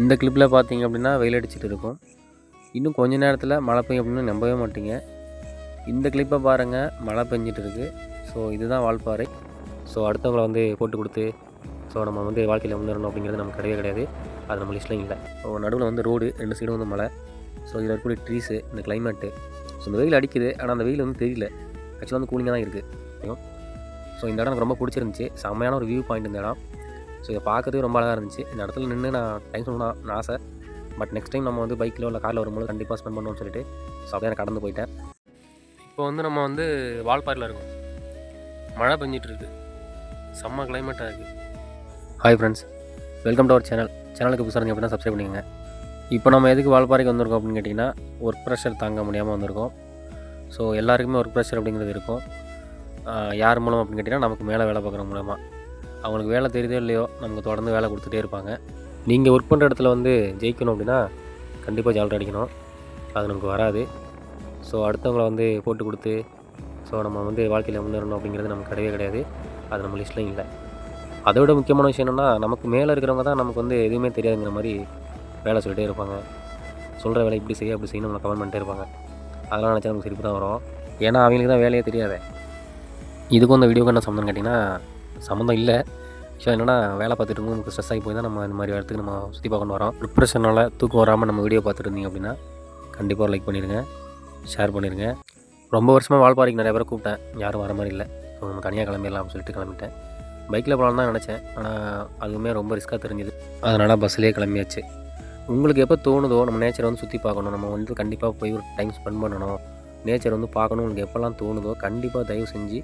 இந்த கிளிப்பில் பார்த்தீங்க அப்படின்னா வெயில் அடிச்சிட்டு இருக்கும். இன்னும் கொஞ்ச நேரத்தில் மழை பெய்யும் அப்படின்னு நம்பவே மாட்டீங்க. இந்த கிளிப்பை பாருங்கள், மழை பெஞ்சிட்டு இருக்குது. ஸோ இதுதான் வால்பாறை. ஸோ அடுத்தவங்களை வந்து போட்டு கொடுத்து நம்ம வந்து வாழ்க்கையில் முன்னேறணும் அப்படிங்கிறது நமக்கு கிடையவே கிடையாது. அது நம்ம லிஸ்ட்லையும் இல்லை. ஸோ நடுவில் வந்து ரோடு, 2 சைடும் வந்து மலை. ஸோ இதில் இருக்கக்கூடிய ட்ரீஸு, இந்த கிளைமேட்டு, ஸோ இந்த வெயில் அடிக்குது. ஆனால் அந்த வெயில் வந்து தெரியல. ஆக்சுவலாக வந்து கூலிங்காக தான் இருக்குது. ஸோ இந்த இடம் எனக்கு ரொம்ப பிடிச்சிருந்துச்சி. செம்மையான ஒரு வியூ பாயிண்ட் இந்த இடம். ஸோ இதை பார்க்கறதுக்கு ரொம்ப அழகாக இருந்துச்சு. இந்த இடத்துல நின்று நான் டைம் சொல்லணும்னு ஆசை. பட் நெக்ஸ்ட் டைம் நம்ம வந்து பைக்கிலோ இல்லை காரில் வரும்போது கண்டிப்பாக ஸ்பெண்ட் பண்ணுவோம்னு சொல்லிட்டு ஸோ அப்படியே நான் கடந்து போயிட்டேன். இப்போ வந்து நம்ம வந்து வால்பாறையில் இருக்கோம். மழை பெஞ்சிட்ருக்கு. செம்ம கிளைமேட்டாக இருக்குது. Hi friends, welcome to our சேனலுக்கு புதுசாக இருந்தீங்க அப்படின்னா சப்ஸ்கிரைப் பண்ணிக்கோங்க. இப்போ நம்ம எதுக்கு வால்பாறைக்கு வந்திருக்கோம் அப்படின்னு கேட்டிங்கன்னா, ஒர்க் ப்ரெஷர் தாங்க முடியாமல் வந்திருக்கோம். ஸோ எல்லாருக்குமே ஒர்க் ப்ரெஷர் அப்படிங்கிறது இருக்கும். யார் மூலம் அப்படின்னு கேட்டிங்கன்னா, நமக்கு மேலே வேலை பார்க்குற மூலமாக. அவங்களுக்கு வேலை தெரியுதோ இல்லையோ நமக்கு தொடர்ந்து வேலை கொடுத்துட்டே இருப்பாங்க. நீங்கள் ஒர்க் பண்ணுற இடத்துல வந்து ஜெயிக்கணும் அப்படின்னா கண்டிப்பாக ஜாலரி அடிக்கணும். அது நமக்கு வராது. ஸோ அடுத்தவங்களை வந்து போட்டு கொடுத்து ஸோ நம்ம வந்து வாழ்க்கையில் முன்னேறணும் அப்படிங்கிறது நமக்கு கிடையவே கிடையாது. அது நம்ம லிஸ்ட்லையும் இல்லை. அதை விட முக்கியமான விஷயம் என்னென்னா, நமக்கு மேலே இருக்கிறவங்க தான் நமக்கு வந்து எதுவுமே தெரியாதுங்கிற மாதிரி வேலை சொல்லிகிட்டே இருப்பாங்க. சொல்கிற வேலை இப்படி செய்ய அப்படி செய்யணும் நம்மளை கமெண்ட் பண்ணிட்டே இருப்பாங்க. அதெல்லாம் நினச்சா நமக்கு சிரிப்பு தான் வரும். ஏன்னா அவங்களுக்கு தான் வேலையே தெரியாது. இதுக்கும் அந்த வீடியோக்கு என்ன சம்மந்தம்னு கேட்டிங்கன்னா, சம்மந்தம் இல்லை. விஷயம் என்னென்னா, வேலை பார்த்துட்டு இருக்கும் நமக்கு ஸ்ட்ரெஸ் ஆகி போய் தான் நம்ம இந்த மாதிரி இடத்துக்கு நம்ம சுற்றி பார்க்கணும் வரோம். டிப்ரெஷனால் தூக்கம் வராமல் நம்ம வீடியோ பார்த்துட்டு இருந்தீங்க அப்படின்னா கண்டிப்பாக லைக் பண்ணிடுங்க, ஷேர் பண்ணிடுங்க. ரொம்ப வருஷமாக வால்பாறைக்கு நிறைய பேரை கூப்பிட்டேன், யாரும் வர மாதிரி இல்லை. ஸோ நம்ம தனியாக கிளம்பிடலாம் அப்படின்னு சொல்லிட்டு கிளம்பிட்டேன். பைக்கில் போகலான்னு தான் நினச்சேன். ஆனால் அதுவுமே ரொம்ப ரிஸ்க்காக தெரிஞ்சுது. அதனால் பஸ்ஸிலே கிளம்பியாச்சு. உங்களுக்கு எப்போ தோணுதோ நம்ம நேச்சரை வந்து சுற்றி பார்க்கணும், நம்ம வந்து கண்டிப்பாக போய் ஒரு டைம் ஸ்பெண்ட் பண்ணணும், நேச்சர் வந்து பார்க்கணும், உங்களுக்கு எப்போல்லாம் தோணுதோ கண்டிப்பாக தயவு செஞ்சு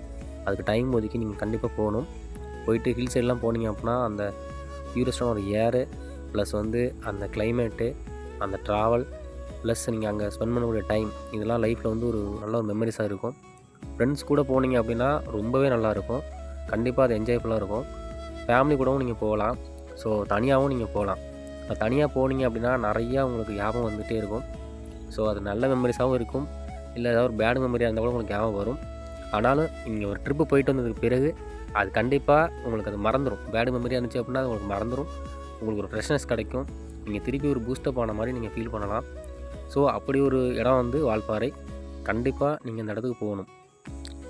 அதுக்கு டைம் ஒதுக்கி நீங்கள் கண்டிப்பாக போகணும். போயிட்டு ஹில் சைட்லாம் போனீங்க அப்படின்னா அந்த பியூரஸ்டான ஒரு ஏரு ப்ளஸ் வந்து அந்த கிளைமேட்டு, அந்த ட்ராவல் ப்ளஸ் நீங்கள் அங்கே ஸ்பெண்ட் பண்ணக்கூடிய டைம், இதெல்லாம் லைஃப்பில் வந்து ஒரு நல்ல ஒரு மெமரிஸாக இருக்கும். ஃப்ரெண்ட்ஸ் கூட போனீங்க அப்படின்னா ரொம்பவே நல்லாயிருக்கும். கண்டிப்பாக அது என்ஜாய்ஃபுல்லாக இருக்கும். ஃபேமிலி கூடவும் நீங்கள் போகலாம். ஸோ தனியாகவும் நீங்கள் போகலாம். தனியாக போனீங்க அப்படின்னா நிறையா உங்களுக்கு ஞாபகம் வந்துகிட்டே இருக்கும். ஸோ அது நல்ல மெமரிஸாகவும் இருக்கும். இல்லை ஏதாவது ஒரு பேட் மெமரியாக இருந்தால் கூட உங்களுக்கு ஞாபகம் வரும். ஆனாலும் நீங்கள் ஒரு ட்ரிப்பு போயிட்டு வந்ததுக்கு பிறகு அது கண்டிப்பாக உங்களுக்கு அது மறந்துடும். பேடு மெமரியாக இருந்துச்சு அப்படின்னா அது உங்களுக்கு மறந்துடும். உங்களுக்கு ஒரு ஃப்ரெஷ்னஸ் கிடைக்கும். நீங்கள் திருப்பி ஒரு பூஸ்டப் ஆன மாதிரி நீங்கள் ஃபீல் பண்ணலாம். ஸோ அப்படி ஒரு இடம் வந்து வால்பாறை. கண்டிப்பாக நீங்கள் இந்த இடத்துக்கு போகணும்.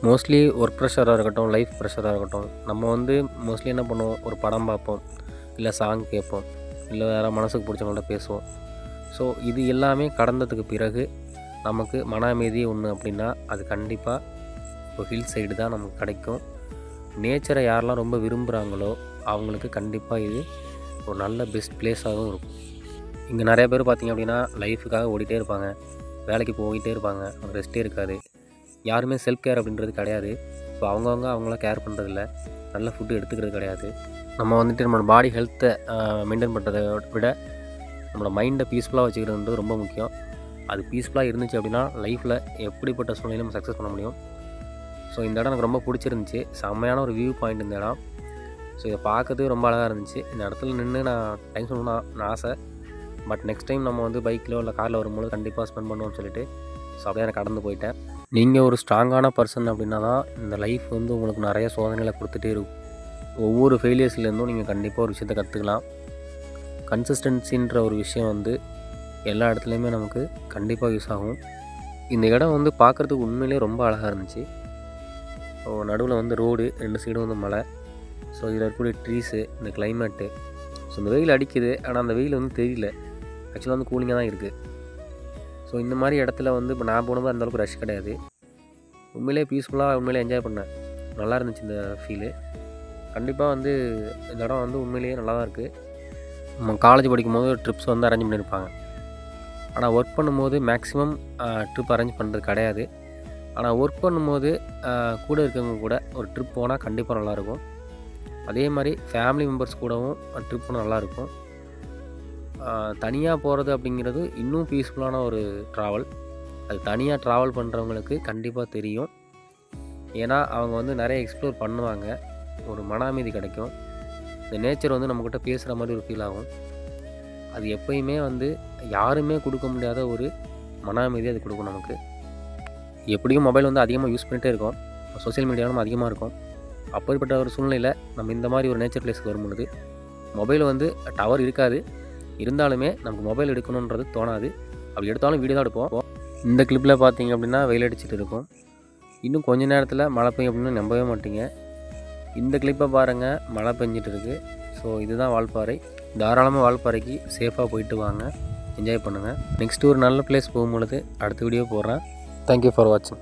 மோஸ்ட்லி ஒர்க் ப்ரெஷராக இருக்கட்டும், லைஃப் ப்ரெஷராக இருக்கட்டும், நம்ம வந்து மோஸ்ட்லி என்ன பண்ணுவோம், ஒரு படம் பார்ப்போம், இல்லை சாங் கேட்போம், இல்லை வேறு மனசுக்கு பிடிச்சவங்கள்ட்ட பேசுவோம். ஸோ இது எல்லாமே கடந்ததுக்கு பிறகு நமக்கு மன அமைதி ஒன்று அப்படின்னா அது கண்டிப்பாக இப்போ ஹில் சைடு தான் நமக்கு கிடைக்கும். நேச்சரை யாரெல்லாம் ரொம்ப விரும்புகிறாங்களோ அவங்களுக்கு கண்டிப்பாக இது ஒரு நல்ல பெஸ்ட் பிளேஸாகவும் இருக்கும். இங்கே நிறைய பேர் பார்த்திங்க அப்படின்னா லைஃபுக்காக ஓடிட்டே இருப்பாங்க, வேலைக்கு போயிட்டே இருப்பாங்க, அவங்க ரெஸ்ட்டே இருக்காது. யாருமே செல்ஃப் கேர் அப்படின்றது கிடையாது. இப்போ அவங்கள கேர் பண்ணுறதில்ல, நல்ல ஃபுட்டு எடுத்துக்கிறது கிடையாது. நம்ம வந்துட்டு நம்மளோட பாடி ஹெல்த்தை மெயின்டைன் பண்ணுறதை விட நம்மளோட மைண்டை பீஸ்ஃபுல்லாக வச்சுக்கிறது ரொம்ப முக்கியம். அது பீஸ்ஃபுல்லாக இருந்துச்சு அப்படின்னா லைஃப்பில் எப்படிப்பட்ட சூழ்நிலையும் நம்ம சக்ஸஸ் பண்ண முடியும். ஸோ இந்த இடம் எனக்கு ரொம்ப பிடிச்சிருந்துச்சி. செம்மையான ஒரு வியூ பாயிண்ட் இந்த இடம். ஸோ இதை பார்க்கறதுக்கு ரொம்ப அழகாக இருந்துச்சு. இந்த இடத்துல நின்று நான் டைம் சொல்லணும்னு ஆசை. பட் நெக்ஸ்ட் டைம் நம்ம வந்து பைக்கிலோ இல்லை காரில் வரும்போது கண்டிப்பாக ஸ்பெண்ட் பண்ணுவோம்னு சொல்லிட்டு ஸோ அப்படியே நான் கடந்து போயிட்டேன். நீங்கள் ஒரு ஸ்ட்ராங்கான பர்சன் அப்படின்னா தான் இந்த லைஃப் வந்து உங்களுக்கு நிறைய சோதனைகளை கொடுத்துட்டே இருக்கும். ஒவ்வொரு ஃபெயிலியர்ஸ்லேருந்தும் நீங்கள் கண்டிப்பாக ஒரு விஷயத்தை கற்றுக்கலாம். கன்சிஸ்டன்சின்ற ஒரு விஷயம் வந்து எல்லா இடத்துலையுமே நமக்கு கண்டிப்பாக யூஸ் ஆகும். இந்த இடம் வந்து பார்க்குறதுக்கு உண்மையிலே ரொம்ப அழகாக இருந்துச்சு. ஸோ நடுவில் வந்து ரோடு, 2 சைடும் வந்து மலை. ஸோ இதில் இருக்கக்கூடிய ட்ரீஸு, இந்த கிளைமேட்டு, ஸோ இந்த வெயில் அடிக்குது. ஆனால் அந்த வெயில் வந்து தெரியல. ஆக்சுவலாக வந்து கூலிங்காக தான் இருக்குது. ஸோ இந்த மாதிரி இடத்துல வந்து இப்போ நான் போனது அந்தளவுக்கு ரஷ் கிடையாது. உண்மையிலே பீஸ்ஃபுல்லாக உண்மையிலே என்ஜாய் பண்ணேன். நல்லா இருந்துச்சு இந்த ஃபீலு. கண்டிப்பாக வந்து இந்த இடம் வந்து உண்மையிலேயே நல்லா தான் இருக்குது. நம்ம காலேஜ் படிக்கும்போது ட்ரிப்ஸ் வந்து அரேஞ்ச் பண்ணியிருப்பாங்க. ஆனால் ஒர்க் பண்ணும்போது மேக்ஸிமம் ட்ரிப் அரேஞ்ச் பண்ணுறது கிடையாது. ஆனால் ஒர்க் பண்ணும்போது கூட இருக்கவங்க கூட ஒரு ட்ரிப் போனால் கண்டிப்பாக நல்லாயிருக்கும். அதே மாதிரி ஃபேமிலி மெம்பர்ஸ் கூடவும் ட்ரிப் போனால் நல்லாயிருக்கும். தனியாக போகிறது அப்படிங்கிறது இன்னும் பீஸ்ஃபுல்லான ஒரு ட்ராவல். அது தனியாக ட்ராவல் பண்ணுறவங்களுக்கு கண்டிப்பாக தெரியும். ஏன்னா அவங்க வந்து நிறைய எக்ஸ்ப்ளோர் பண்ணுவாங்க. ஒரு மன அமைதி கிடைக்கும். இந்த நேச்சர் வந்து நம்மக்கிட்ட பேசுகிற மாதிரி ஒரு ஃபீல் ஆகும். அது எப்போயுமே வந்து யாருமே கொடுக்க முடியாத ஒரு மன அமைதி அது கொடுக்கும் நமக்கு. எப்படியும் மொபைல் வந்து அதிகமாக யூஸ் பண்ணிகிட்டே இருக்கோம், சோசியல் மீடியாவும் அதிகமாக இருக்கும். அப்படிப்பட்ட ஒரு சூழ்நிலையில் நம்ம இந்த மாதிரி ஒரு நேச்சர் பிளேஸுக்கு வரும்பொழுது மொபைல் வந்து டவர் இருக்காது, இருந்தாலுமே நமக்கு மொபைல் எடுக்கணுன்றது தோணாது. அப்படி எடுத்தாலும் வீடியோ தான் எடுப்போம். இந்த கிளிப்பில் பார்த்தீங்க அப்படின்னா வெயில் அடிச்சிட்டு இருக்கும். இன்னும் கொஞ்ச நேரத்தில் மழை பெய்யும் அப்படின்னு நம்பவே மாட்டீங்க. இந்த கிளிப்பை பாருங்கள், மழை பெஞ்சிட்டு இருக்குது. ஸோ இதுதான் வால்பாறை. தாராளமாக வால்பாறைக்கு சேஃபாக போயிட்டு வாங்க, என்ஜாய் பண்ணுங்கள். நெக்ஸ்ட்டு ஒரு நல்ல பிளேஸ் போகும்பொழுது அடுத்த வீடியோ போடுறேன். தேங்க்யூ ஃபார் வாட்சிங்.